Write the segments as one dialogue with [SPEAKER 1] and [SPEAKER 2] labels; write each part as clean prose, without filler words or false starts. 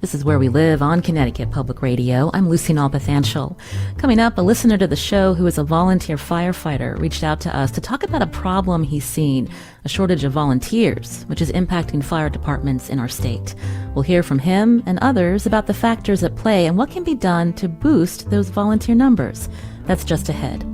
[SPEAKER 1] This is Where We Live on Connecticut Public Radio. I'm Lucy Nalpathanchel. Coming up, a listener to the show who is a volunteer firefighter reached out to us to talk about a problem he's seen, a shortage of volunteers, which is impacting fire departments in our state. We'll hear from him and others about the factors at play and what can be done to boost those volunteer numbers. That's just ahead.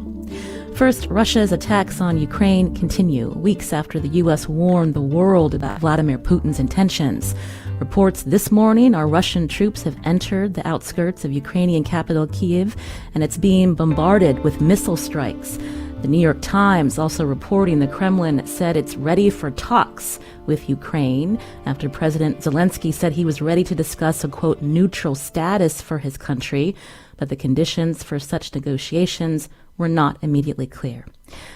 [SPEAKER 1] First, Russia's attacks on Ukraine continue, weeks after the U.S. warned the world about Vladimir Putin's intentions. Reports this morning are Russian troops have entered the outskirts of Ukrainian capital Kiev, and it's being bombarded with missile strikes. The New York Times also reporting the Kremlin said it's ready for talks with Ukraine after President Zelensky said he was ready to discuss a, quote, neutral status for his country, but the conditions for such negotiations were not immediately clear.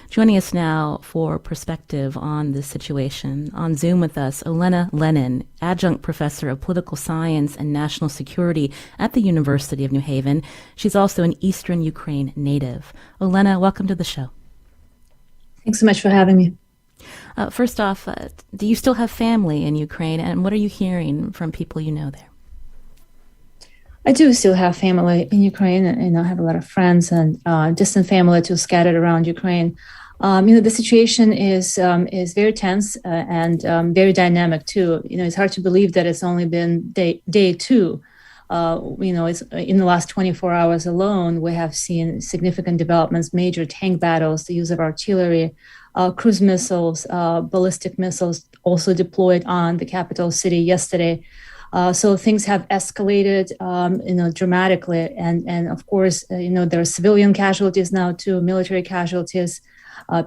[SPEAKER 1] Joining us now for perspective on this situation, on Zoom with us, Olena Lenin, adjunct professor of political science and national security at the University of New Haven. She's also an Eastern Ukraine native. Olena, welcome to the show.
[SPEAKER 2] Thanks so much for having me.
[SPEAKER 1] First off, do you still have family in Ukraine, and what are you hearing from people you know there?
[SPEAKER 2] I do still have family in Ukraine, and I have a lot of friends and distant family too scattered around Ukraine. The situation is very tense and very dynamic too. It's hard to believe that it's only been day two. It's in the last 24 hours alone, we have seen significant developments, major tank battles, the use of artillery, cruise missiles, ballistic missiles also deployed on the capital city yesterday. So things have escalated, dramatically. And of course, there are civilian casualties now too, military casualties.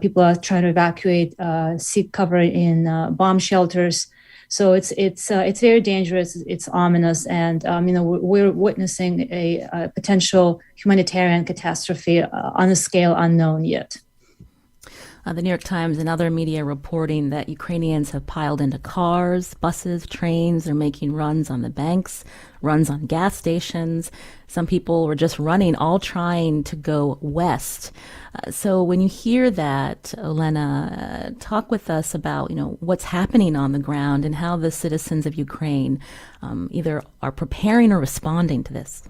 [SPEAKER 2] People are trying to evacuate, seek cover in bomb shelters. So it's very dangerous. It's ominous. And, we're witnessing a potential humanitarian catastrophe on a scale unknown yet.
[SPEAKER 1] The New York Times and other media reporting that Ukrainians have piled into cars, buses, trains. They're making runs on the banks, runs on gas stations. Some people were just running, all trying to go west. So when you hear that, Olena, talk with us about, what's happening on the ground and how the citizens of Ukraine either are preparing or responding to this.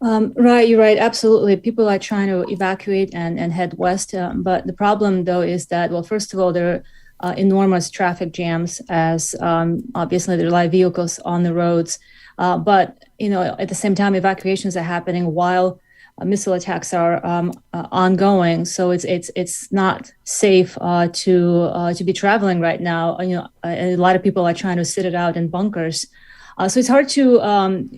[SPEAKER 2] Right, you're right. Absolutely. People are trying to evacuate and head west. But the problem, though, is that, well, first of all, there are enormous traffic jams as obviously there are live vehicles on the roads. But, at the same time, evacuations are happening while missile attacks are ongoing. So it's not safe to be traveling right now. A lot of people are trying to sit it out in bunkers. So it's hard to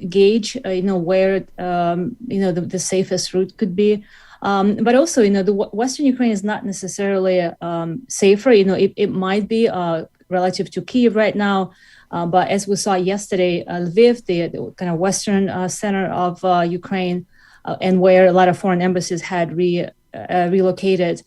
[SPEAKER 2] gauge, where, the safest route could be. But also, the Western Ukraine is not necessarily safer. It might be relative to Kiev right now. But as we saw yesterday, Lviv, the kind of Western center of Ukraine, and where a lot of foreign embassies had relocated,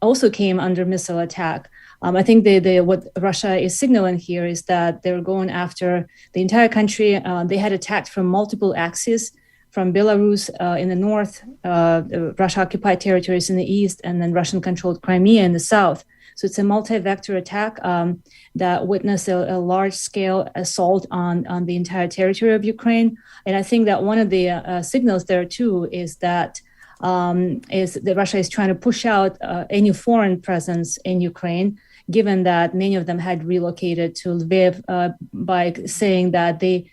[SPEAKER 2] also came under missile attack. I think what Russia is signaling here is that they're going after the entire country. They had attacked from multiple axes, from Belarus in the north, Russia-occupied territories in the east, and then Russian-controlled Crimea in the south. So it's a multi-vector attack that witnessed a large-scale assault on the entire territory of Ukraine. And I think that one of the signals there, too, is that Russia is trying to push out any foreign presence in Ukraine, given that many of them had relocated to Lviv by saying that they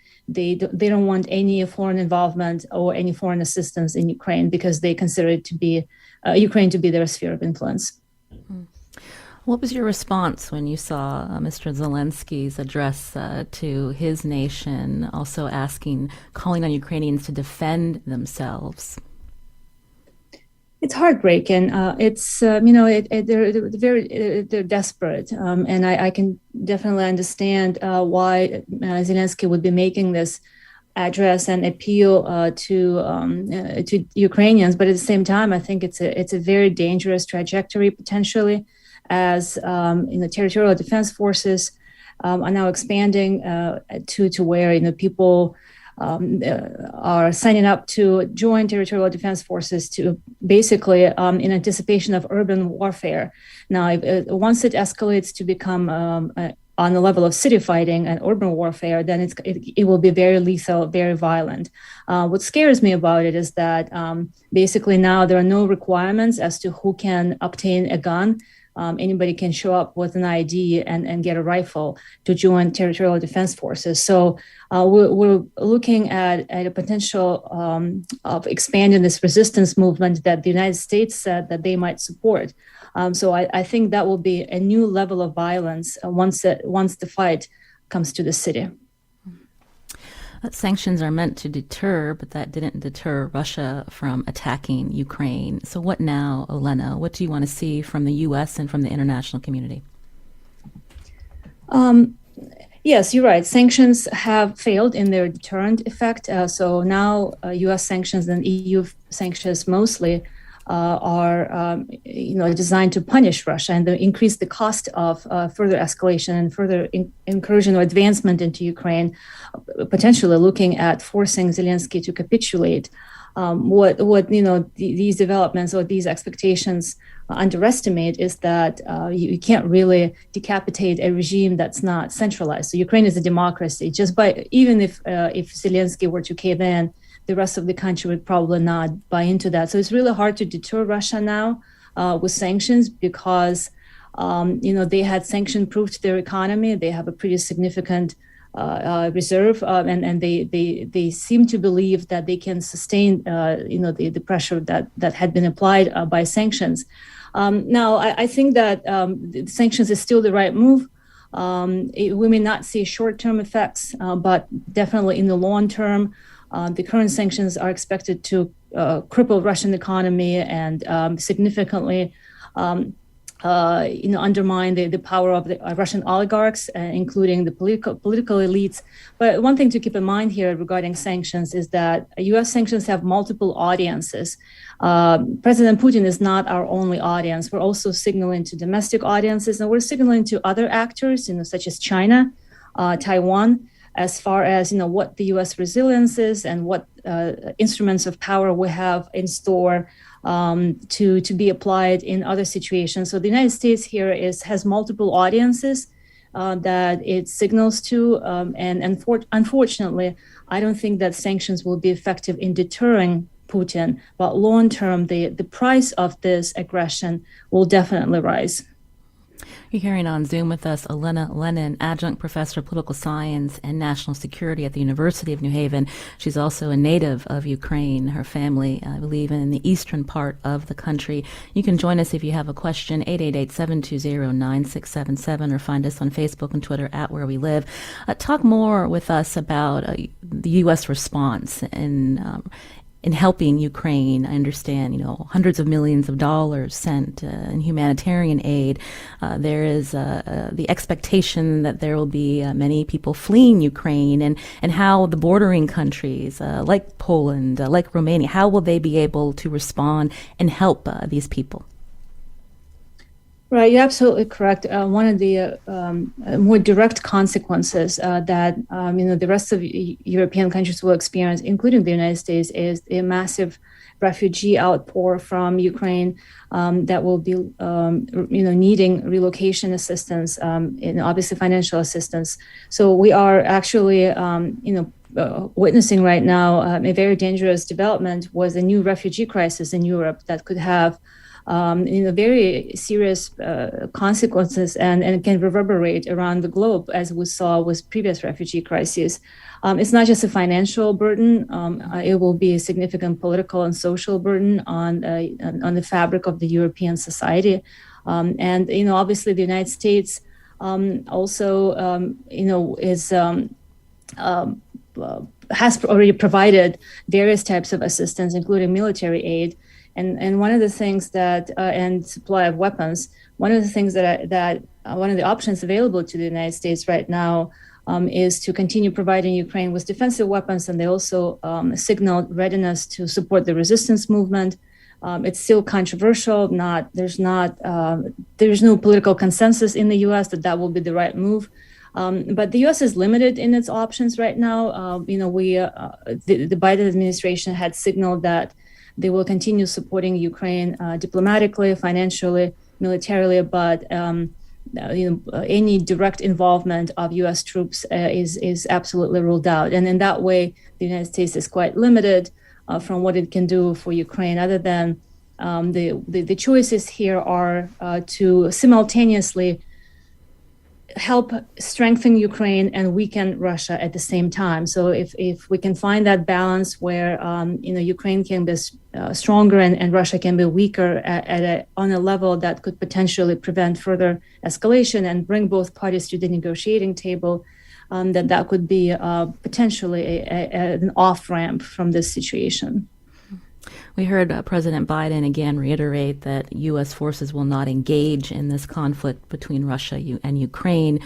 [SPEAKER 2] don't want any foreign involvement or any foreign assistance in Ukraine because they consider it to be Ukraine to be their sphere of influence.
[SPEAKER 1] What was your response when you saw Mr. Zelensky's address to his nation, also calling on Ukrainians to defend themselves?
[SPEAKER 2] It's heartbreaking. They're desperate, and I can definitely understand why Zelensky would be making this address and appeal to Ukrainians. But at the same time, I think it's a very dangerous trajectory potentially, as territorial defense forces are now expanding to where people are signing up to join territorial defense forces to basically in anticipation of urban warfare. Now, once it escalates to become on the level of city fighting and urban warfare, then it will be very lethal, very violent. What scares me about it is that basically now there are no requirements as to who can obtain a gun. Anybody can show up with an ID and get a rifle to join territorial defense forces. So we're looking at a potential of expanding this resistance movement that the United States said that they might support. So I think that will be a new level of violence once the fight comes to the city.
[SPEAKER 1] Sanctions are meant to deter, but that didn't deter Russia from attacking Ukraine. So what now, Olena? What do you want to see from the U.S. and from the international community?
[SPEAKER 2] Yes, you're right. Sanctions have failed in their deterrent effect. So now U.S. sanctions and EU sanctions mostly are designed to punish Russia and increase the cost of further escalation and further incursion or advancement into Ukraine, potentially looking at forcing Zelensky to capitulate. These developments or these expectations underestimate is that you can't really decapitate a regime that's not centralized. So Ukraine is a democracy. Even if Zelensky were to cave in, the rest of the country would probably not buy into that. So it's really hard to deter Russia now with sanctions because, they had sanction-proofed their economy. They have a pretty significant reserve, and they seem to believe that they can sustain, the pressure that had been applied by sanctions. Now, I think that sanctions is still the right move. We may not see short-term effects, but definitely in the long term, the current sanctions are expected to cripple Russian economy and significantly, undermine the power of the Russian oligarchs, including the political elites. But one thing to keep in mind here regarding sanctions is that U.S. sanctions have multiple audiences. President Putin is not our only audience. We're also signaling to domestic audiences, and we're signaling to other actors, such as China, Taiwan, as far as what the U.S. resilience is and what instruments of power we have in store to be applied in other situations. So the United States here has multiple audiences that it signals to, and unfortunately, I don't think that sanctions will be effective in deterring Putin. But long term, the price of this aggression will definitely rise.
[SPEAKER 1] You're hearing on Zoom with us Olena Lennon, adjunct professor of political science and national security at the University of New Haven. She's also a native of Ukraine. Her family, I believe, in the eastern part of the country. You can join us if you have a question, 888-720-9677, or find us on Facebook and Twitter at Where We Live. Talk more with us about the U.S. response in helping Ukraine. I understand, hundreds of millions of dollars sent in humanitarian aid. There is the expectation that there will be many people fleeing Ukraine, and how the bordering countries like Poland, like Romania, how will they be able to respond and help these people?
[SPEAKER 2] Right, you're absolutely correct. One of the more direct consequences that the rest of European countries will experience, including the United States, is a massive refugee outpour from Ukraine that will be, needing relocation assistance and obviously financial assistance. So we are actually, witnessing right now a very dangerous development was a new refugee crisis in Europe that could have very serious consequences and can reverberate around the globe, as we saw with previous refugee crises. It's not just a financial burden; it will be a significant political and social burden on the fabric of the European society. And obviously, the United States also has already provided various types of assistance, including military aid. And one of the things and supply of weapons, one of the things that one of the options available to the United States right now is to continue providing Ukraine with defensive weapons. And they also signaled readiness to support the resistance movement. It's still controversial. There's no political consensus in the U.S. that will be the right move. But the U.S. is limited in its options right now. The Biden administration had signaled that they will continue supporting Ukraine diplomatically, financially, militarily, but any direct involvement of U.S. troops is absolutely ruled out. And in that way, the United States is quite limited from what it can do for Ukraine, other than the choices here are to simultaneously help strengthen Ukraine and weaken Russia at the same time. So if we can find that balance where Ukraine can be stronger and Russia can be weaker on a level that could potentially prevent further escalation and bring both parties to the negotiating table, that could be potentially an off-ramp from this situation.
[SPEAKER 1] We heard President Biden again reiterate that U.S. forces will not engage in this conflict between Russia and Ukraine.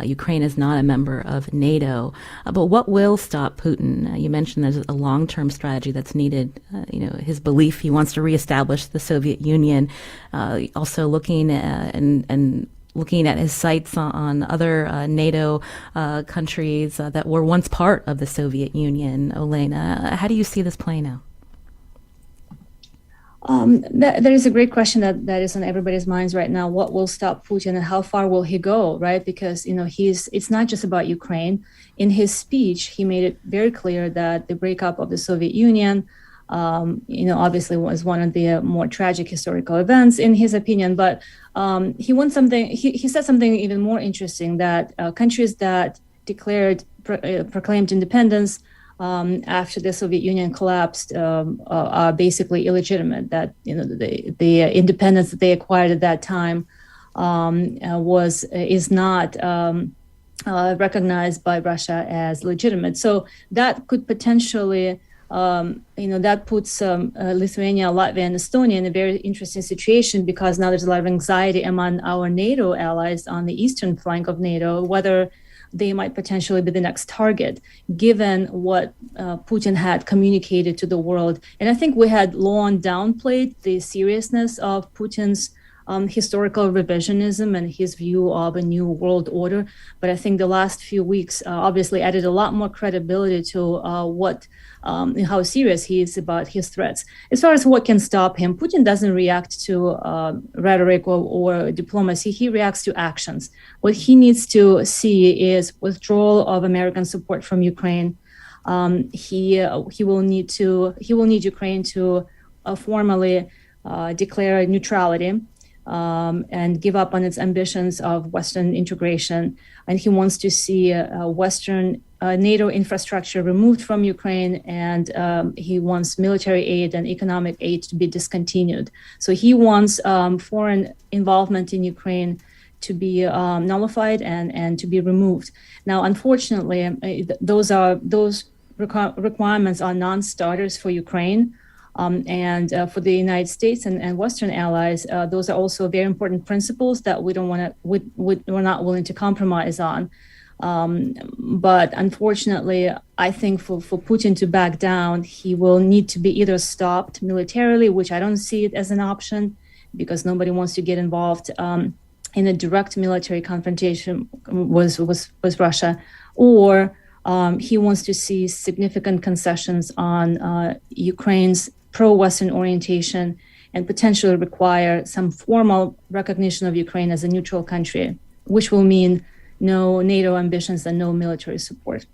[SPEAKER 1] Ukraine is not a member of NATO. But what will stop Putin? You mentioned there's a long-term strategy that's needed. His belief he wants to reestablish the Soviet Union. Also looking at his sights on other NATO countries that were once part of the Soviet Union. Olena, how do you see this playing out?
[SPEAKER 2] There is a great question that is on everybody's minds right now. What will stop Putin and how far will he go, right? Because, it's not just about Ukraine. In his speech, he made it very clear that the breakup of the Soviet Union, obviously was one of the more tragic historical events in his opinion. But he wants something, he said something even more interesting, that countries that proclaimed independence after the Soviet Union collapsed are basically illegitimate. That the independence that they acquired at that time is not recognized by Russia as legitimate. So that could potentially that puts Lithuania, Latvia, and Estonia in a very interesting situation, because now there's a lot of anxiety among our NATO allies on the eastern flank of NATO, whether they might potentially be the next target, given what Putin had communicated to the world. And I think we had long downplayed the seriousness of Putin's historical revisionism and his view of a new world order. But I think the last few weeks obviously added a lot more credibility to how serious he is about his threats. As far as what can stop him, Putin doesn't react to rhetoric or diplomacy. He reacts to actions. What he needs to see is withdrawal of American support from Ukraine. He will need Ukraine to formally declare neutrality and give up on its ambitions of Western integration. And he wants to see Western NATO infrastructure removed from Ukraine, and he wants military aid and economic aid to be discontinued. So he wants foreign involvement in Ukraine to be nullified and to be removed. Now, unfortunately, those requirements are non-starters for Ukraine. And for the United States and Western allies, those are also very important principles that we're not willing to compromise on. But unfortunately, I think for Putin to back down, he will need to be either stopped militarily, which I don't see it as an option, because nobody wants to get involved in a direct military confrontation with Russia, or he wants to see significant concessions on Ukraine's pro-Western orientation and potentially require some formal recognition of Ukraine as a neutral country, which will mean no NATO ambitions and no military support.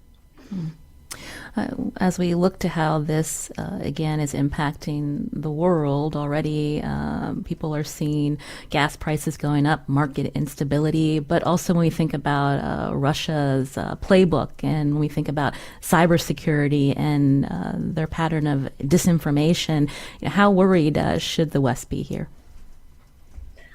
[SPEAKER 1] As we look to how this, again, is impacting the world already, people are seeing gas prices going up, market instability, but also when we think about Russia's playbook and when we think about cybersecurity and their pattern of disinformation, how worried should the West be here?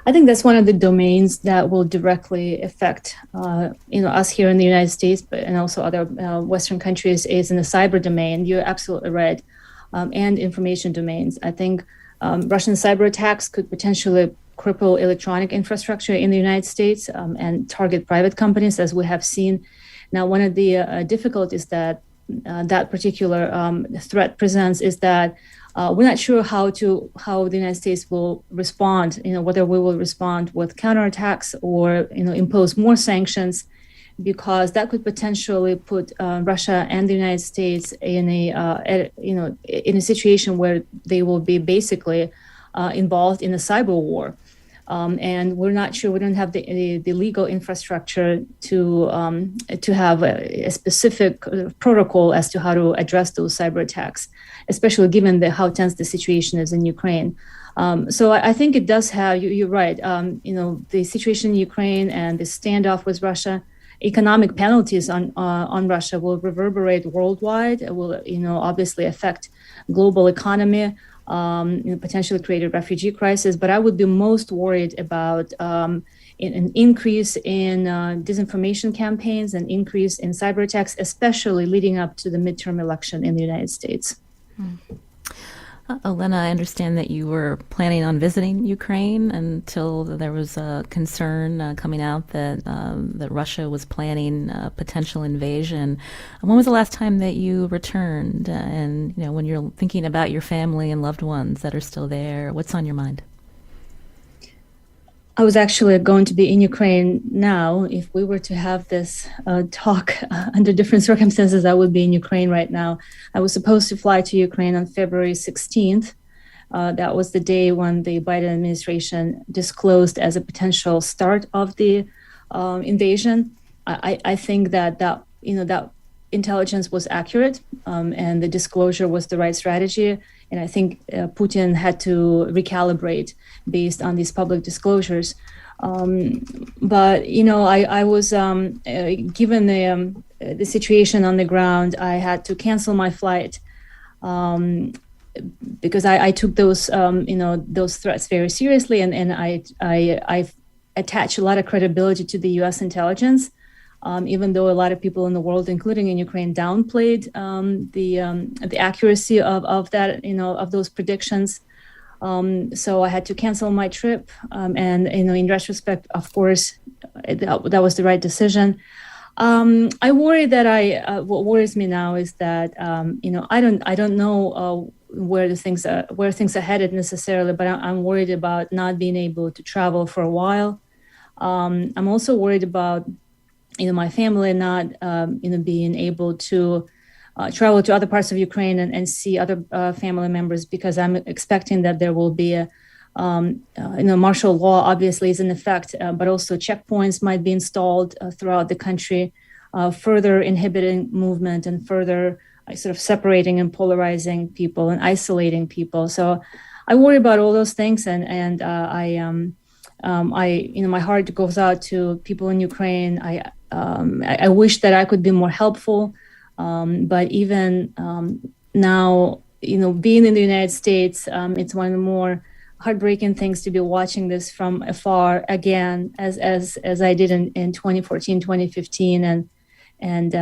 [SPEAKER 2] I think that's one of the domains that will directly affect, us here in the United States, but and also other Western countries, is in the cyber domain. You're absolutely right, and information domains. I think Russian cyber attacks could potentially cripple electronic infrastructure in the United States and target private companies, as we have seen. Now, one of the difficulties that that particular threat presents is that we're not sure how the United States will respond, whether we will respond with counterattacks or, impose more sanctions, because that could potentially put Russia and the United States in a situation where they will be basically involved in a cyber war. And we're not sure. We don't have the legal infrastructure to have a specific protocol as to how to address those cyber attacks, especially given how tense the situation is in Ukraine. So I think it does have. You're right. The situation in Ukraine and the standoff with Russia, economic penalties on Russia will reverberate worldwide. It will, obviously affect global economy. Potentially create a refugee crisis, but I would be most worried about an increase in disinformation campaigns, an increase in cyber attacks, especially leading up to the midterm election in the United States.
[SPEAKER 1] Olena, I understand that you were planning on visiting Ukraine until there was a concern coming out that Russia was planning a potential invasion. When was the last time that you returned? And when you're thinking about your family and loved ones that are still there, what's on your mind?
[SPEAKER 2] I was actually going to be in Ukraine now. If we were to have this talk under different circumstances, I would be in Ukraine right now. I was supposed to fly to Ukraine on February 16th. That was the day when the Biden administration disclosed as a potential start of the invasion. I think that intelligence was accurate, and the disclosure was the right strategy. And I think Putin had to recalibrate based on these public disclosures. But I was given the situation on the ground, I had to cancel my flight because I took those threats very seriously, and I attach a lot of credibility to the U.S. intelligence. Even though a lot of people in the world, including in Ukraine, downplayed the accuracy of that, of those predictions. So I had to cancel my trip. And in retrospect, of course, that was the right decision. I worry that what worries me now is that I don't know where things are headed necessarily, but I'm worried about not being able to travel for a while. I'm also worried about my family not, being able to travel to other parts of Ukraine and see other family members, because I'm expecting that there will be martial law obviously is in effect, but also checkpoints might be installed throughout the country, further inhibiting movement and further sort of separating and polarizing people and isolating people. So I worry about all those things, and my heart goes out to people in Ukraine. I wish that I could be more helpful, but even now, being in the United States, it's one of the more heartbreaking things to be watching this from afar again, as I did in 2014, 2015, and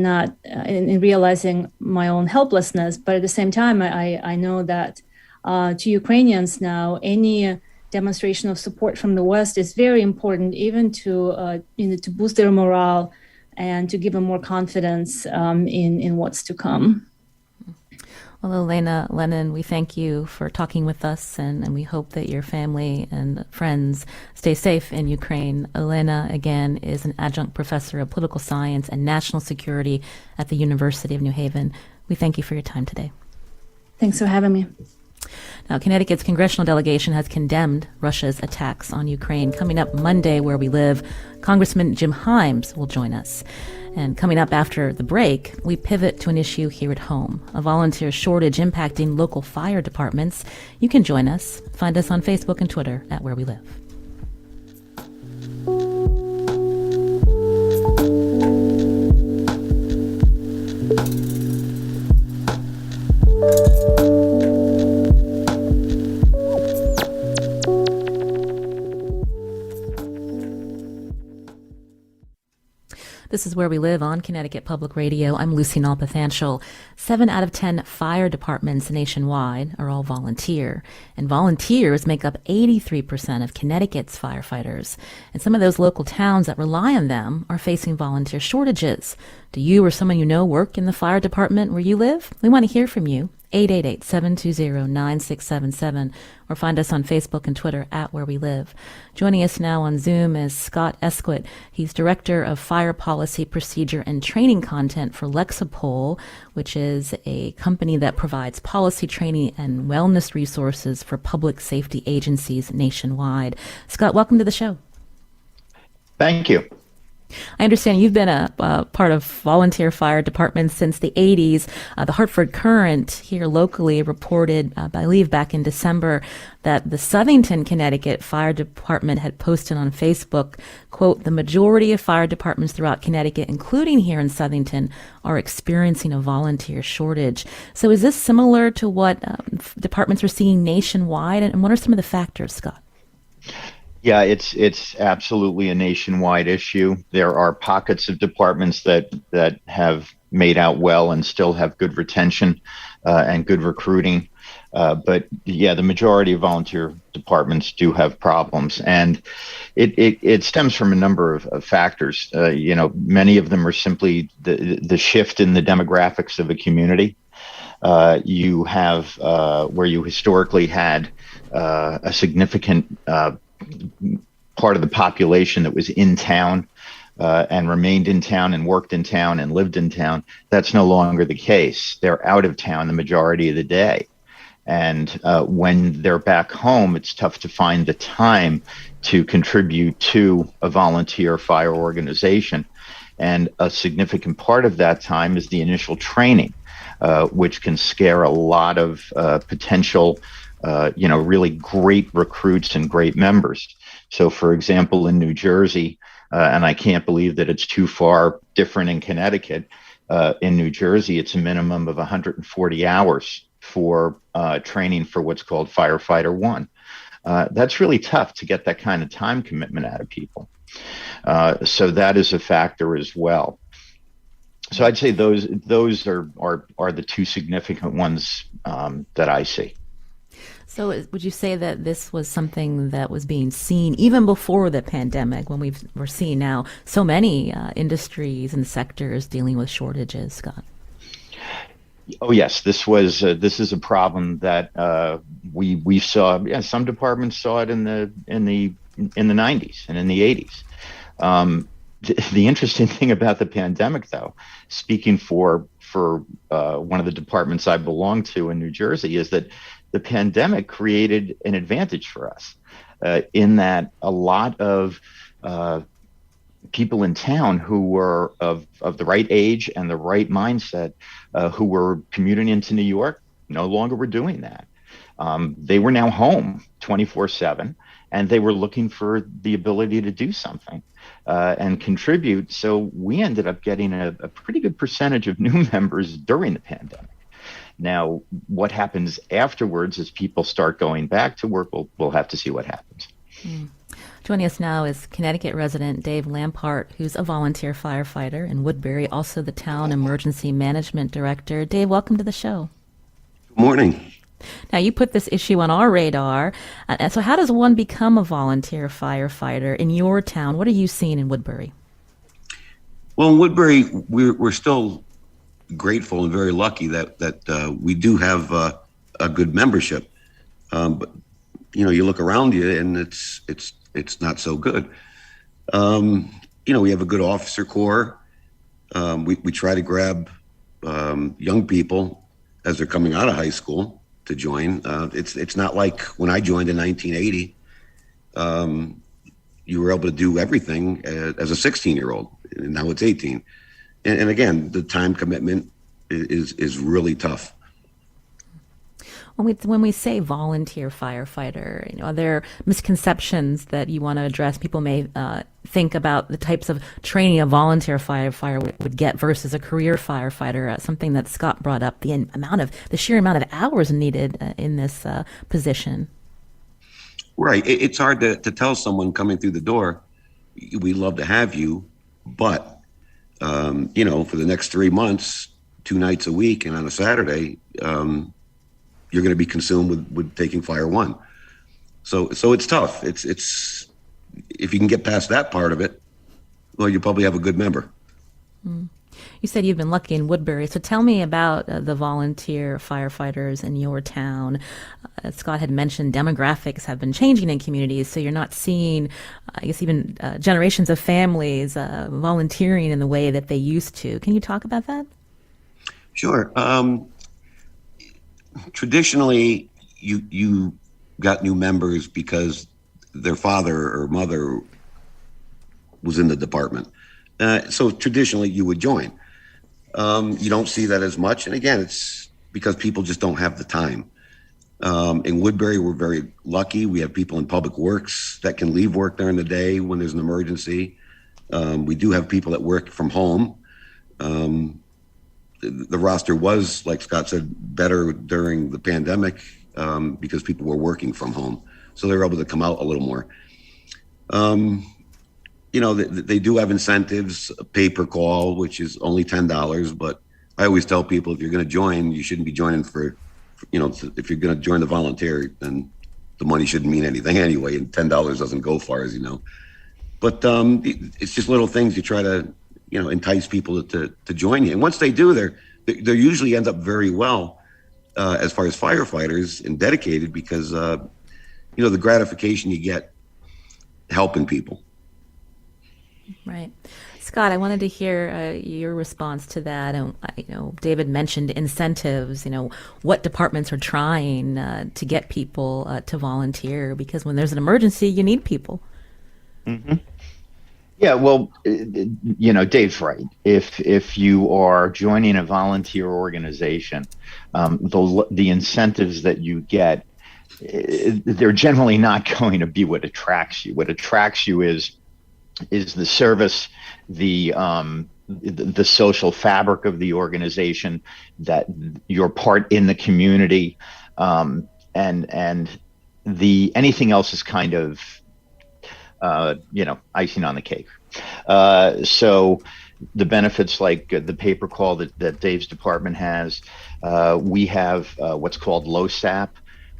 [SPEAKER 2] not in realizing my own helplessness. But at the same time, I know that to Ukrainians now, any demonstration of support from the West is very important, even to boost their morale and to give them more confidence in what's to come.
[SPEAKER 1] Well, Olena Lennon, we thank you for talking with us, and we hope that your family and friends stay safe in Ukraine. Olena, again, is an adjunct professor of political science and national security at the University of New Haven. We thank you for your time today.
[SPEAKER 2] Thanks for having me.
[SPEAKER 1] Now, Connecticut's congressional delegation has condemned Russia's attacks on Ukraine. Coming up Monday, Where We Live, Congressman Jim Himes will join us. And coming up after the break, we pivot to an issue here at home, a volunteer shortage impacting local fire departments. You can join us. Find us on Facebook and Twitter at Where We Live. This is Where We Live on Connecticut Public Radio. I'm Lucy Nalpathanchel. 7 out of 10 fire departments nationwide are all volunteer. And volunteers make up 83% of Connecticut's firefighters. And some of those local towns that rely on them are facing volunteer shortages. Do you or someone you know work in the fire department where you live? We want to hear from you. 888-720-9677, or find us on Facebook and Twitter at Where We Live. Joining us now on Zoom is Scott Esquit. He's Director of Fire Policy, Procedure, and Training Content for Lexipol, which is a company that provides policy training and wellness resources for public safety agencies nationwide. Scott, welcome to the show.
[SPEAKER 3] Thank you.
[SPEAKER 1] I understand you've been a part of volunteer fire departments since the 80s. The Hartford Courant here locally reported, I believe back in December, that the Southington, Connecticut Fire Department had posted on Facebook, quote, "The majority of fire departments throughout Connecticut, including here in Southington, are experiencing a volunteer shortage." So is this similar to what departments are seeing nationwide? And what are some of the factors, Scott?
[SPEAKER 3] Yeah, it's absolutely a nationwide issue. There are pockets of departments that have made out well and still have good retention and good recruiting. But yeah, the majority of volunteer departments do have problems, and it stems from a number of factors. Many of them are simply the shift in the demographics of a community. You have where you historically had a significant part of the population that was in town and remained in town and worked in town and lived in town. That's no longer the case. They're out of town the majority of the day. And when they're back home, it's tough to find the time to contribute to a volunteer fire organization. And a significant part of that time is the initial training, which can scare a lot of potential really great recruits and great members. So, for example, in New Jersey, and I can't believe that it's too far different in Connecticut, in New Jersey, it's a minimum of 140 hours for training for what's called Firefighter 1. That's really tough to get that kind of time commitment out of people. So that is a factor as well. So I'd say those are the two significant ones that I see.
[SPEAKER 1] So would you say that this was something that was being seen even before the pandemic, when we're seeing now so many industries and sectors dealing with shortages, Scott?
[SPEAKER 3] Oh yes, this is a problem that we saw. Yeah, some departments saw it in the 90s and in the 80s. The interesting thing about the pandemic, though, speaking for one of the departments I belong to in New Jersey, is that the pandemic created an advantage for us in that a lot of people in town who were of the right age and the right mindset, who were commuting into New York, no longer were doing that. They were now home 24/7, and they were looking for the ability to do something and contribute. So we ended up getting a pretty good percentage of new members during the pandemic. Now, what happens afterwards as people start going back to work, we'll have to see what happens.
[SPEAKER 1] Joining us now is Connecticut resident Dave Lampart, who's a volunteer firefighter in Woodbury, also the town emergency management director. Dave, welcome to the show.
[SPEAKER 4] Good morning.
[SPEAKER 1] Now, you put this issue on our radar. So how does one become a volunteer firefighter in your town? What are you seeing in Woodbury?
[SPEAKER 4] Well, in Woodbury, we're still grateful and very lucky that we do have a good membership. But you look around you and it's not so good. We have a good officer corps. We try to grab young people as they're coming out of high school to join. It's not like when I joined in 1980. You were able to do everything as a 16-year-old, and now it's 18. And again, the time commitment is really tough.
[SPEAKER 1] When we say volunteer firefighter, are there misconceptions that you want to address? People may think about the types of training a volunteer firefighter would get versus a career firefighter. Something that Scott brought up, the sheer amount of hours needed in this position.
[SPEAKER 4] Right. It's hard to tell someone coming through the door, we love to have you, but for the next 3 months, 2 nights a week and on a Saturday, you're going to be consumed with taking Fire 1. So it's tough. It's if you can get past that part of it, well, you probably have a good member.
[SPEAKER 1] You said you've been lucky in Woodbury, so tell me about the volunteer firefighters in your town. Scott had mentioned demographics have been changing in communities, so you're not seeing, I guess, even generations of families volunteering in the way that they used to. Can you talk about that?
[SPEAKER 4] Sure. Traditionally, you got new members because their father or mother was in the department. So traditionally, you would join. You don't see that as much. And again, it's because people just don't have the time. In Woodbury, we're very lucky. We have people in public works that can leave work during the day when there's an emergency. We do have people that work from home. The roster was, like Scott said, better during the pandemic because people were working from home. So they were able to come out a little more. They do have incentives, a pay per call, which is only $10. But I always tell people, if you're going to join, you shouldn't be joining if you're going to join the volunteer, then the money shouldn't mean anything anyway. And $10 doesn't go far, as you know. But it's just little things you try to, entice people to join you. And once they do, they usually end up very well as far as firefighters and dedicated because, the gratification you get helping people.
[SPEAKER 1] Right. Scott, I wanted to hear your response to that. David mentioned incentives, what departments are trying to get people to volunteer, because when there's an emergency, you need people.
[SPEAKER 3] Mm-hmm. Yeah, well, Dave's right. If you are joining a volunteer organization, the incentives that you get, they're generally not going to be what attracts you. What attracts you is the service, the social fabric of the organization, that your part in the community, and anything else is kind of icing on the cake. So the benefits like the pay-per call that Dave's department has, we have what's called LOSAP,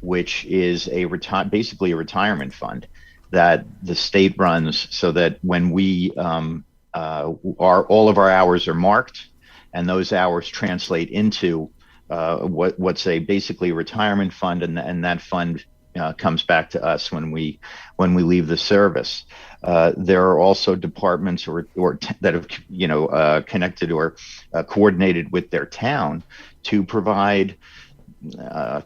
[SPEAKER 3] which is basically a retirement fund that the state runs, so that when we all of our hours are marked, and those hours translate into what's basically a retirement fund, and that fund comes back to us when we leave the service. There are also departments or that have connected or coordinated with their town to provide.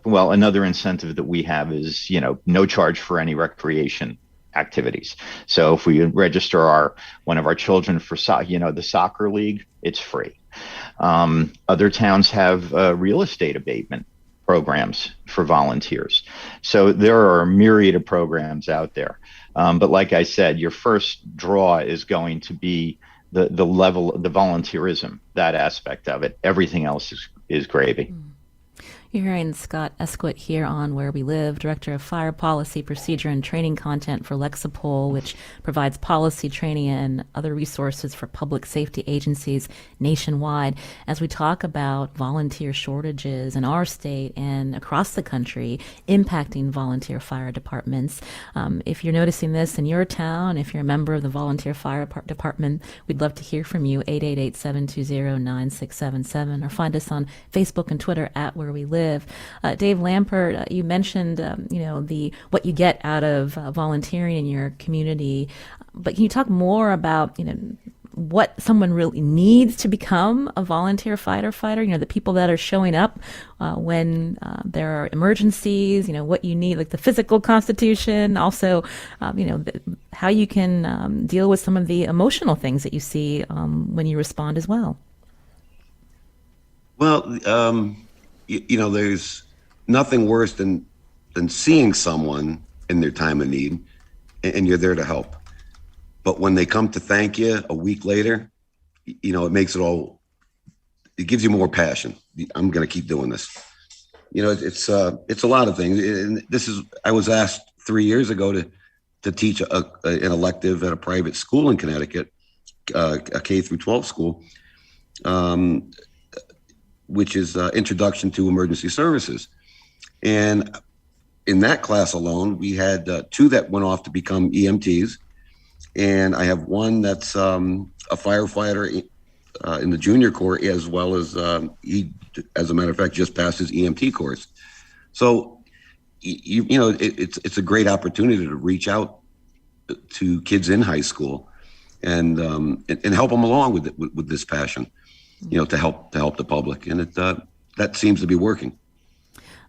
[SPEAKER 3] Another incentive that we have is no charge for any recreation activities. So if we register one of our children for the soccer league, it's free. Other towns have real estate abatement programs for volunteerism. So there are a myriad of programs out there. But like I said, your first draw is going to be the level of the volunteerism, that aspect of it. Everything else is gravy.
[SPEAKER 1] You're hearing Scott Esquit here on Where We Live, Director of Fire Policy, Procedure, and Training Content for Lexipol, which provides policy training and other resources for public safety agencies nationwide. As we talk about volunteer shortages in our state and across the country impacting volunteer fire departments. If you're noticing this in your town, if you're a member of the volunteer fire department, we'd love to hear from you, 888-720-9677, or find us on Facebook and Twitter at Where We Live. Dave Lampart, you mentioned what you get out of volunteering in your community, but can you talk more about what someone really needs to become a volunteer firefighter? The people that are showing up when there are emergencies. What you need, like the physical constitution. Also, how you can deal with some of the emotional things that you see when you respond as well.
[SPEAKER 4] Well. There's nothing worse than seeing someone in their time of need and you're there to help. But when they come to thank you a week later, it makes it gives you more passion. I'm going to keep doing this. It's a lot of things. And I was asked 3 years ago to teach an elective at a private school in Connecticut, a K through 12 school. Which is Introduction to Emergency Services. And in that class alone, we had two that went off to become EMTs. And I have one that's a firefighter in the junior corps, as well as he, as a matter of fact, just passed his EMT course. So, it's a great opportunity to reach out to kids in high school and help them along with this passion, to help the public, and that seems to be working.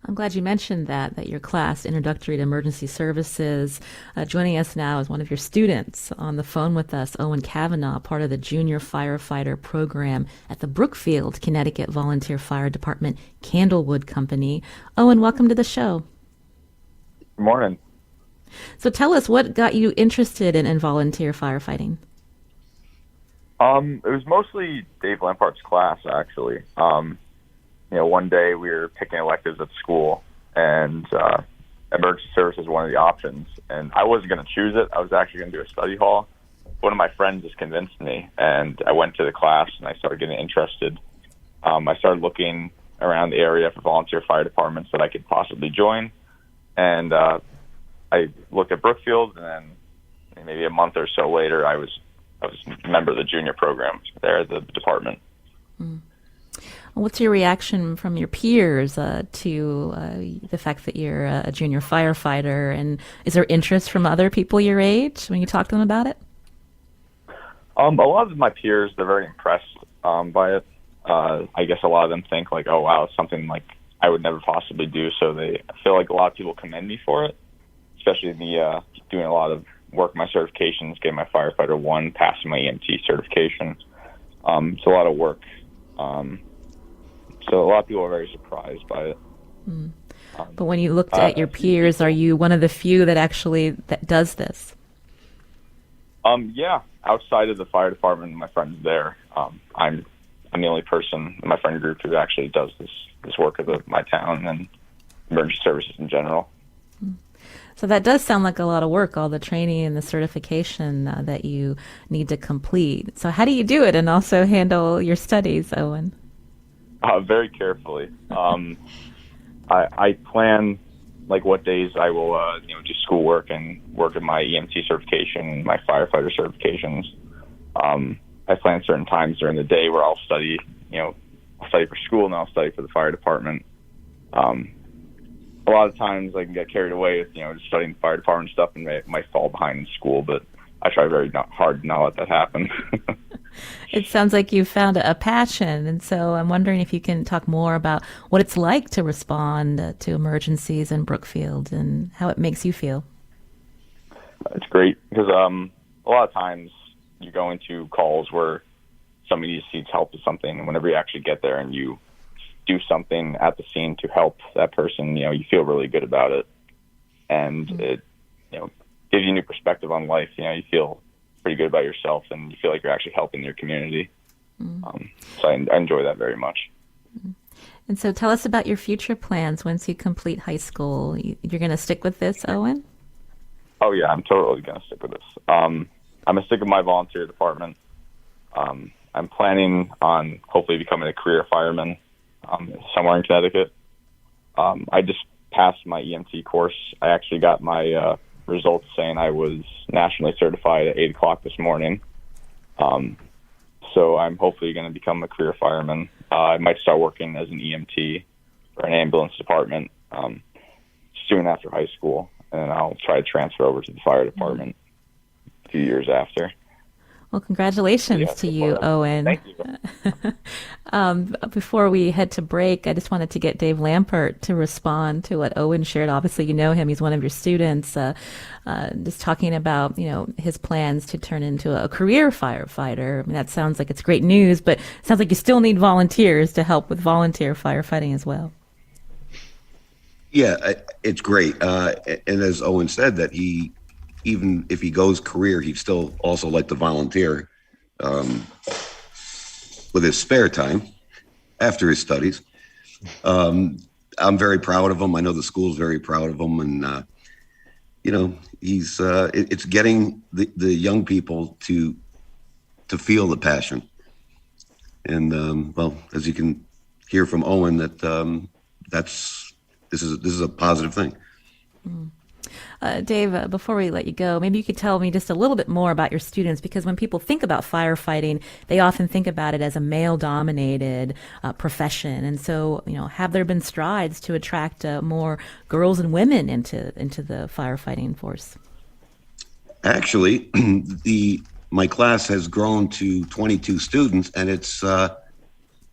[SPEAKER 1] I'm glad you mentioned that your class, Introductory to Emergency Services, joining us now is one of your students on the phone with us, Owen Kavanaugh, part of the Junior Firefighter program at the Brookfield, Connecticut Volunteer Fire Department Candlewood Company. Owen, welcome to the show.
[SPEAKER 5] Good morning.
[SPEAKER 1] So tell us, what got you interested in volunteer firefighting?
[SPEAKER 5] It was mostly Dave Lampart's class, actually. One day we were picking electives at school, and emergency service was one of the options. And I wasn't going to choose it. I was actually going to do a study hall. One of my friends just convinced me, and I went to the class, and I started getting interested. I started looking around the area for volunteer fire departments that I could possibly join. And I looked at Brookfield, and then maybe a month or so later, I was a member of the junior program there at the department.
[SPEAKER 1] What's your reaction from your peers to the fact that you're a junior firefighter? And is there interest from other people your age when you talk to them about it?
[SPEAKER 5] A lot of my peers, they're very impressed by it. I guess a lot of them think like, oh, wow, it's something like I would never possibly do. So I feel like a lot of people commend me for it, especially me doing a lot of work, my certifications, getting my firefighter 1, passing my EMT certification. It's a lot of work. So a lot of people are very surprised by it.
[SPEAKER 1] But when you looked at your peers, are you one of the few that does this?
[SPEAKER 5] Yeah, outside of the fire department and my friends there, I'm the only person in my friend group who actually does this work of my town and emergency services in general.
[SPEAKER 1] So that does sound like a lot of work, all the training and the certification that you need to complete. So how do you do it and also handle your studies, Owen?
[SPEAKER 5] Very carefully. I plan like what days I will do schoolwork and work at my EMT certification, my firefighter certifications. I plan certain times during the day where I'll study. I'll study for school and I'll study for the fire department. A lot of times I can get carried away with just studying fire department stuff and might fall behind in school, but I try very hard to not let that happen.
[SPEAKER 1] It sounds like you found a passion, and so I'm wondering if you can talk more about what it's like to respond to emergencies in Brookfield and how it makes you feel.
[SPEAKER 5] It's great because a lot of times you go into calls where somebody needs help with something, and whenever you actually get there and you do something at the scene to help that person, you feel really good about it, and it gives you a new perspective on life. You feel pretty good about yourself, and you feel like you're actually helping your community. So I enjoy that very much.
[SPEAKER 1] And so tell us about your future plans once you complete high school. You're going to stick with this, Owen?
[SPEAKER 5] Oh, yeah, I'm totally going to stick with this. I'm going to stick with my volunteer department. I'm planning on hopefully becoming a career fireman somewhere in Connecticut. I just passed my EMT course. I actually got my results saying I was nationally certified at 8 o'clock this morning. So I'm hopefully going to become a career fireman. I might start working as an EMT for an ambulance department soon after high school, and I'll try to transfer over to the fire department a few years after.
[SPEAKER 1] Well, congratulations to you, Owen.
[SPEAKER 5] Thank you.
[SPEAKER 1] Before we head to break, I just wanted to get Dave Lampart to respond to what Owen shared. Obviously, you know him. He's one of your students. Just talking about, his plans to turn into a career firefighter. I mean, that sounds like it's great news, but it sounds like you still need volunteers to help with volunteer firefighting as well.
[SPEAKER 4] Yeah, it's great. And as Owen said, that even if he goes career, he'd still also like to volunteer with his spare time after his studies. I'm very proud of him. I know the school's very proud of him. And, he's it's getting the young people to feel the passion. And, as you can hear from Owen, that this is a positive thing.
[SPEAKER 1] Dave, before we let you go, maybe you could tell me just a little bit more about your students, because when people think about firefighting, they often think about it as a male-dominated profession. And so, have there been strides to attract more girls and women into the firefighting force?
[SPEAKER 4] Actually, my class has grown to 22 students, and it's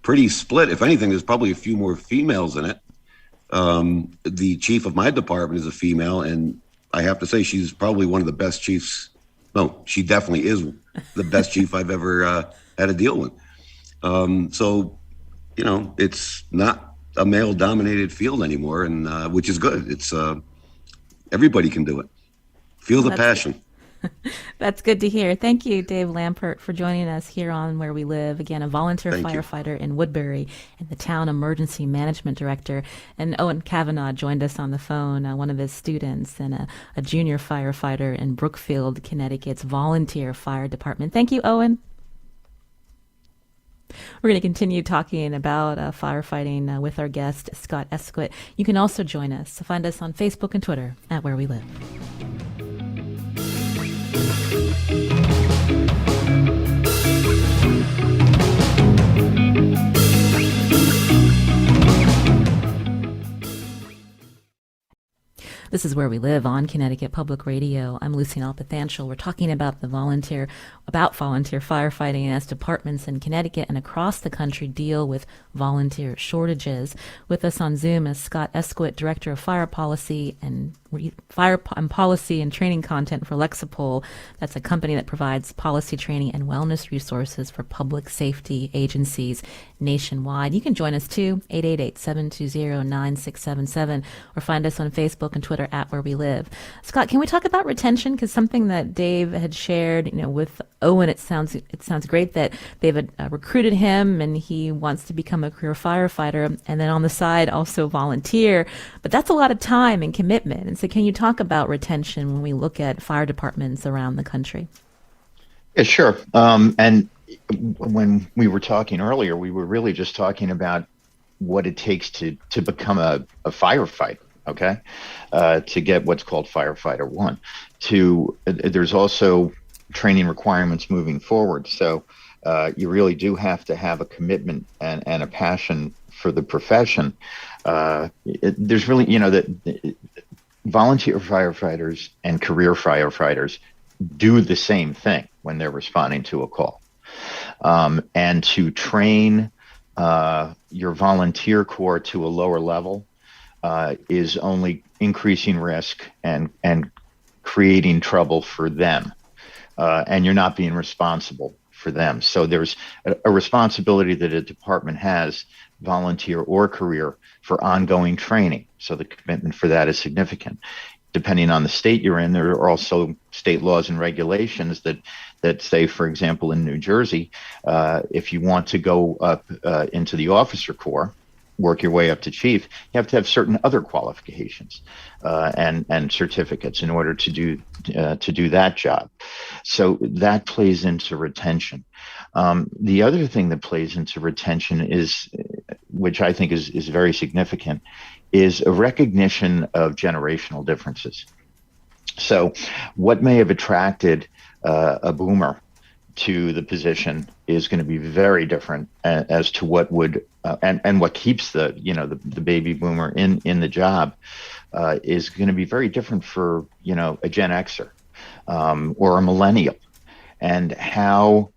[SPEAKER 4] pretty split. If anything, there's probably a few more females in it. The chief of my department is a female, and I have to say she's probably one of the best chiefs. No, she definitely is the best chief I've ever had to deal with. So, it's not a male-dominated field anymore, and which is good. It's everybody can do it. Feel the passion.
[SPEAKER 1] That's good to hear. Thank you, Dave Lampart, for joining us here on Where We Live. Again, a volunteer firefighter in Woodbury and the town emergency management director. And Owen Kavanaugh joined us on the phone, one of his students and a junior firefighter in Brookfield, Connecticut's volunteer fire department. Thank you, Owen. We're going to continue talking about firefighting with our guest, Scott Esquit. You can also join us. Find us on Facebook and Twitter at Where We Live. This is Where We Live on Connecticut Public Radio. I'm Lucy Nalpathanchel. We're talking about volunteer firefighting as departments in Connecticut and across the country deal with volunteer shortages. With us on Zoom is Scott Esquit, Director of Fire Policy and Policy and Training Content for Lexipol. That's a company that provides policy training and wellness resources for public safety agencies nationwide. You can join us too, 888-720-9677, or find us on Facebook and Twitter at Where We Live. Scott, can we talk about retention? Because something that Dave had shared, with Owen, it sounds great that they've recruited him and he wants to become a career firefighter, and then on the side also volunteer. But that's a lot of time and commitment. And so can you talk about retention when we look at fire departments around the country?
[SPEAKER 3] Yeah, sure. And when we were talking earlier, we were really just talking about what it takes to become a firefighter, okay? To get what's called Firefighter 1. There's also training requirements moving forward. So you really do have to have a commitment and a passion for the profession. There's really, that volunteer firefighters and career firefighters do the same thing when they're responding to a call. And to train your volunteer corps to a lower level is only increasing risk and creating trouble for them. And you're not being responsible for them. So there's a responsibility that a department has, volunteer or career, for ongoing training. So the commitment for that is significant. Depending on the state you're in, there are also state laws and regulations that say, for example, in New Jersey, if you want to go up into the officer corps, work your way up to chief, you have to have certain other qualifications and certificates in order to do that job. So that plays into retention. The other thing that plays into retention is, which I think is very significant, is a recognition of generational differences. So what may have attracted a boomer to the position is going to be very different as to what would and what keeps the baby boomer in the job is going to be very different for a Gen Xer or a millennial, and how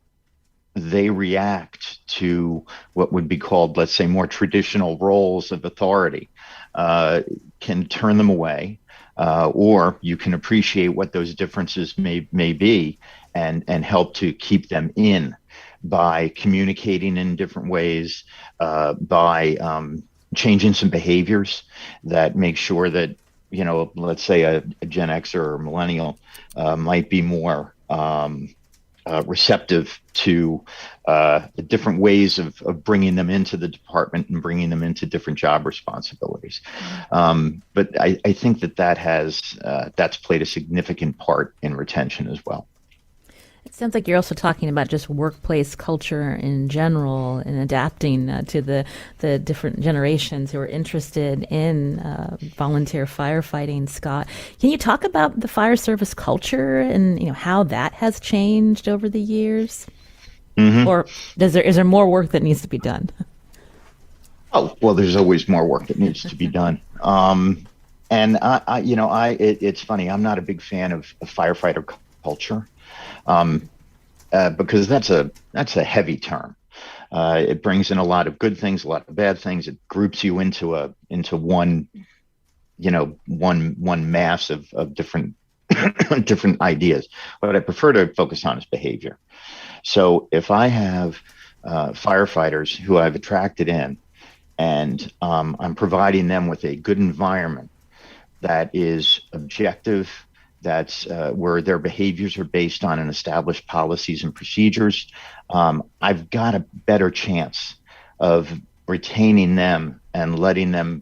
[SPEAKER 3] they react to what would be called, let's say, more traditional roles of authority can turn them away, or you can appreciate what those differences may be and help to keep them in by communicating in different ways, by changing some behaviors that make sure that, let's say a Gen Xer or millennial might be more receptive to the different ways of bringing them into the department and bringing them into different job responsibilities. But I think that's played a significant part in retention as well.
[SPEAKER 1] Sounds like you're also talking about just workplace culture in general and adapting to the different generations who are interested in volunteer firefighting. Scott, can you talk about the fire service culture and how that has changed over the years?
[SPEAKER 3] Mm-hmm.
[SPEAKER 1] Or is there more work that needs to be done?
[SPEAKER 3] Oh, well, there's always more work that needs to be done. And it's funny. I'm not a big fan of firefighter culture. Because that's a heavy term. It brings in a lot of good things, a lot of bad things. It groups you into one mass of different different ideas. What I prefer to focus on is behavior. So if I have firefighters who I've attracted in, and I'm providing them with a good environment that is objective, that's where their behaviors are based on an established policies and procedures, I've got a better chance of retaining them and letting them,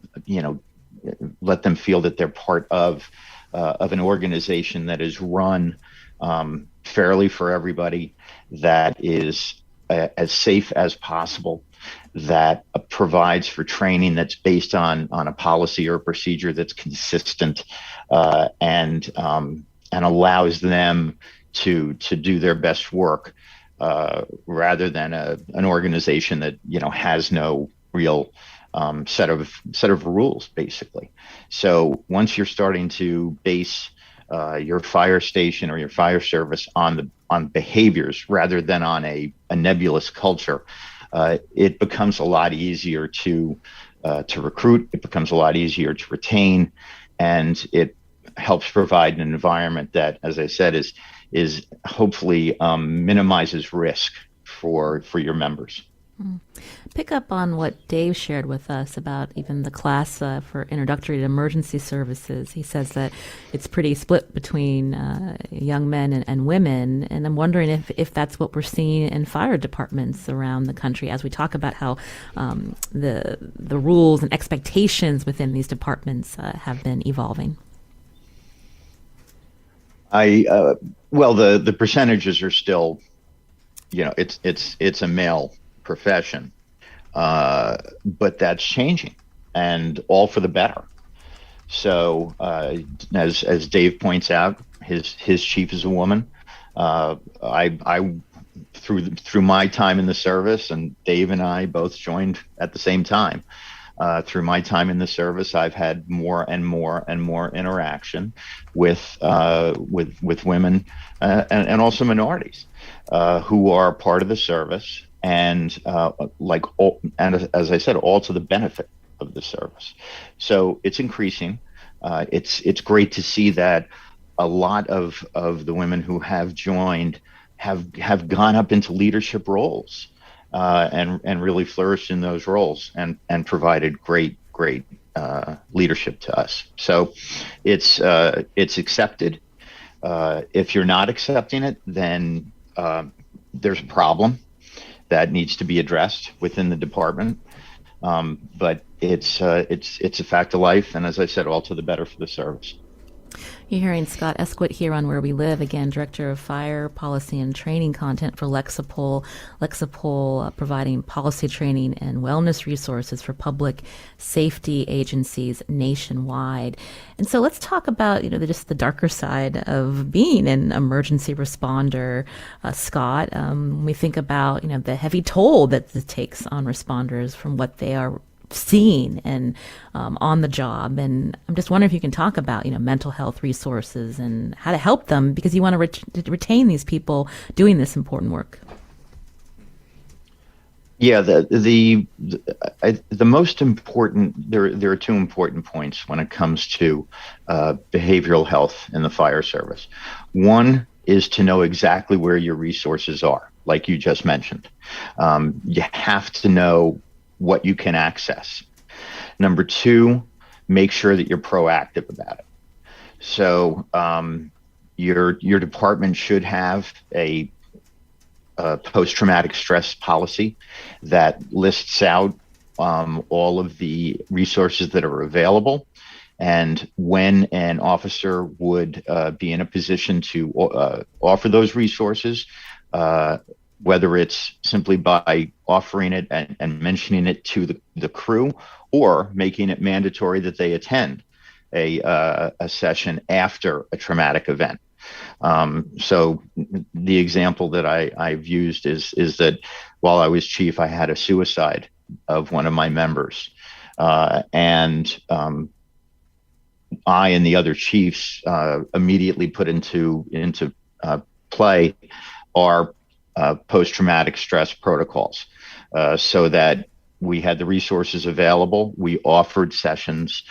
[SPEAKER 3] let them feel that they're part of an organization that is run fairly for everybody, that is as safe as possible, that provides for training that's based on a policy or a procedure that's consistent, and allows them to do their best work, rather than an organization that has no real set of rules, basically. So once you're starting to base your fire station or your fire service on behaviors rather than on a nebulous culture, it becomes a lot easier to recruit. It becomes a lot easier to retain, and it helps provide an environment that, as I said, is hopefully minimizes risk for your members.
[SPEAKER 1] Pick up on what Dave shared with us about even the class for introductory to emergency services. He says that it's pretty split between young men and women, and I'm wondering if that's what we're seeing in fire departments around the country as we talk about how the rules and expectations within these departments have been evolving.
[SPEAKER 3] Well, the percentages are still, it's a male profession, but that's changing, and all for the better. So as Dave points out, his chief is a woman. I through my time in the service, and Dave and I both joined at the same time. Through my time in the service, I've had more and more and more interaction with women, and also minorities who are part of the service, and and as I said, all to the benefit of the service. So it's increasing. It's great to see that a lot of the women who have joined have gone up into leadership roles, and really flourished in those roles, and provided great leadership to us. So it's accepted. If you're not accepting it, then there's a problem that needs to be addressed within the department. But it's a fact of life, and as I said, all to the better for the service.
[SPEAKER 1] You're hearing Scott Esquit here on Where We Live, again, Director of Fire Policy and Training Content for Lexipol. Lexipol providing policy training and wellness resources for public safety agencies nationwide. And so let's talk about, just the darker side of being an emergency responder, Scott. We think about, the heavy toll that it takes on responders from what they are seeing and on the job. And I'm just wondering if you can talk about mental health resources and how to help them, because you want to retain these people doing this important work.
[SPEAKER 3] Yeah, the most important, there are two important points when it comes to behavioral health in the fire service. One is to know exactly where your resources are, like you just mentioned. You have to know what you can access. Number two, make sure that you're proactive about it. So your department should have a post-traumatic stress policy that lists out all of the resources that are available, And when an officer would be in a position to offer those resources, whether it's simply by offering it and mentioning it to the crew, or making it mandatory that they attend a session after a traumatic event. So the example that I've used is that while I was chief, I had a suicide of one of my members, and I and the other chiefs immediately put into play our post-traumatic stress protocols, so that we had the resources available. We offered sessions.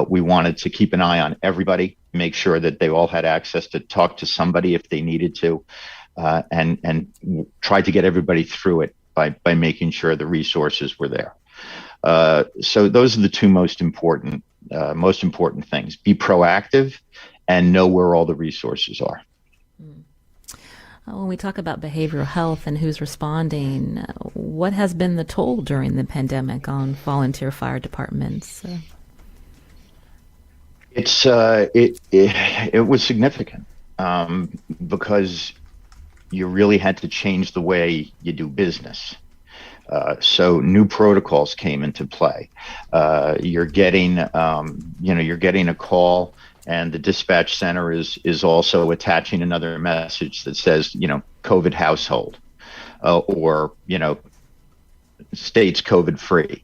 [SPEAKER 3] We wanted to keep an eye on everybody, make sure that they all had access to talk to somebody if they needed to, and try to get everybody through it by making sure the resources were there. So those are the two most important things: be proactive and know where all the resources are.
[SPEAKER 1] When we talk about behavioral health and who's responding, what has been the toll during the pandemic on volunteer fire departments?
[SPEAKER 3] It was significant, because you really had to change the way you do business. So new protocols came into play. You're getting a call, and the dispatch center is also attaching another message that says, COVID household, or, states COVID free.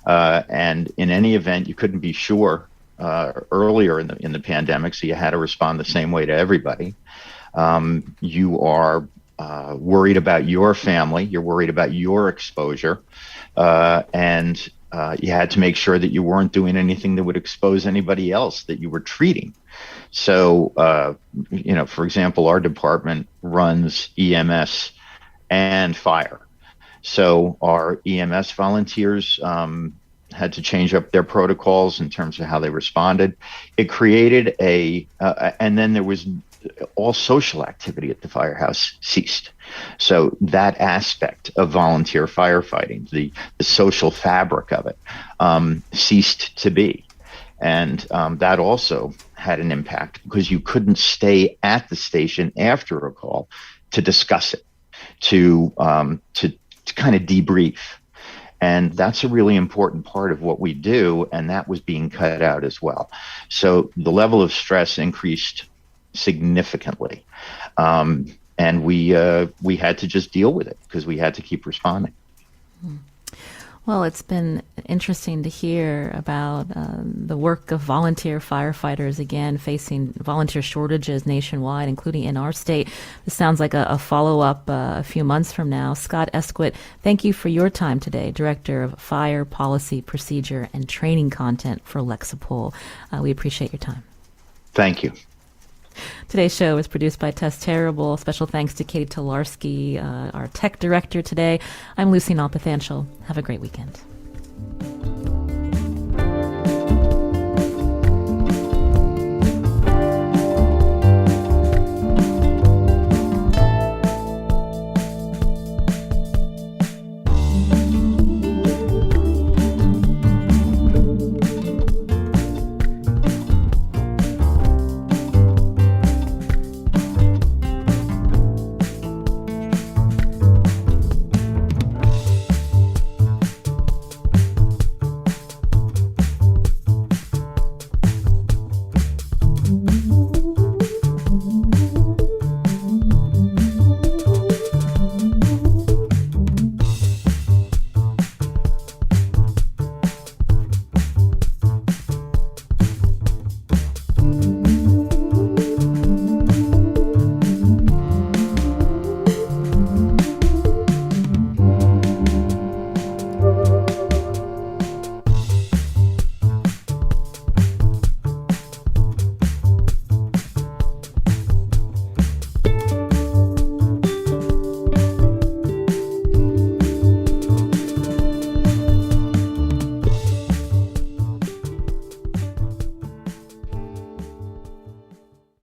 [SPEAKER 3] And in any event, you couldn't be sure earlier in the pandemic, so you had to respond the same way to everybody. You are worried about your family, you're worried about your exposure, and you had to make sure that you weren't doing anything that would expose anybody else that you were treating. So, for example, our department runs EMS and fire. So our EMS volunteers had to change up their protocols in terms of how they responded. It created and then there was all social activity at the firehouse ceased. So that aspect of volunteer firefighting, the social fabric of it, ceased to be. And that also had an impact, because you couldn't stay at the station after a call to discuss it, to kind of debrief. And that's a really important part of what we do, and that was being cut out as well. So the level of stress increased significantly, and we had to just deal with it, because we had to keep responding.
[SPEAKER 1] Well, it's been interesting to hear about the work of volunteer firefighters, again, facing volunteer shortages nationwide, including in our state. This sounds like a follow-up a few months from now. Scott Esquit, thank you for your time today, Director of Fire Policy, Procedure, and Training Content for Lexipol. We appreciate your time.
[SPEAKER 3] Thank you.
[SPEAKER 1] Today's show is produced by Tess Terrible. Special thanks to Katie Tolarski, our tech director today. I'm Lucy Nalpathanchel. Have a great weekend.